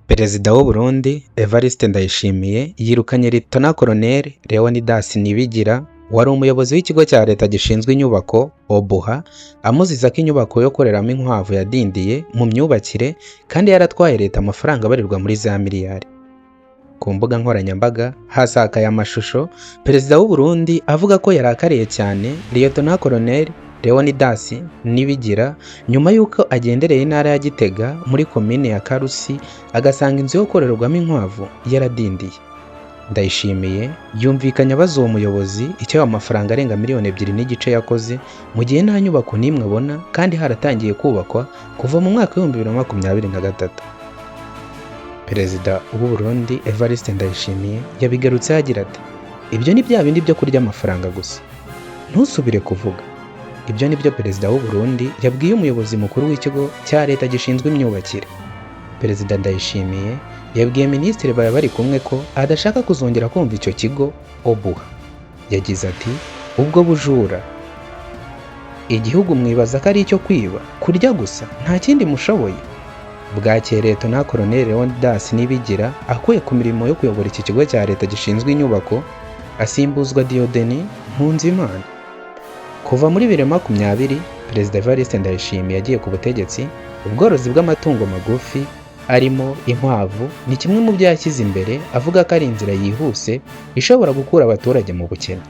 Perezida w'u Burundi Evariste Ndayishimiye yirukanye Lt Col Leonidas Nibigira wari umuyobozi w'ikigo cya leta gishinzwe inyubako Obuha, amuziza ko inyubako yo koreramo inkwavu yadindiye mu myubakire kandi yaratwaye leta amafaranga abarirwa muri za miliyari. Ku mbuga nkoranyambaga hasakaye amashusho Perezida w'u Burundi avuga ko yarakariye cyane Lt Col Leonidas Nibigira nyuma y'uko agendereye intara ya Gitega muri komine ya Karusi agasanga inzu yo korerwamo inkwavu yaradindiye. Ndayishimiye yumvikanye abaza uwo muyobozi icyo amafaranga arenga miliyoni 2.5 yakoze mu gihe nta nyubako n'imwe abona kandi haratangiye kubakwa kuva mu mwaka wa 2023. Perezida w'u Burundi Evariste Ndayishimiye yabigarutse agira ati: "Ibyo ni bya bindi byo kurya amafaranga gusa. Ntusubire kuvuga." Ibyo ni byo Perezida w'u Burundi yabwiye umuyobozi mukuru w'ikigo cya leta gishinzwe imyubakire. Perezida Ndayishimiye yabwiye Minisitiri bari kumwe ko adashaka kuzongera kumva icyo kigo Obuha. Yagize ati: "Ubwo bujura igihugu mwibaza ko ari icyo kwiba, kurya gusa, nta kindi mushoboye." Bwakeye Lt Col Leonidas Nibigira akuye ku mirimo yo kuyobora iki kigo cya leta gishinzwe inyubako asimbuzwa Dieudonné Mpunzimana. Kuva muri 2020 Perezida Evariste Ndayishimiye yagiye ku butegetsi, ubworozi bw'amatungo magufi arimo inkwavu ni kimwe mu byo yashyize imbere avuga ko ari inzira yihuse ishobora gukura abaturage mu bukene.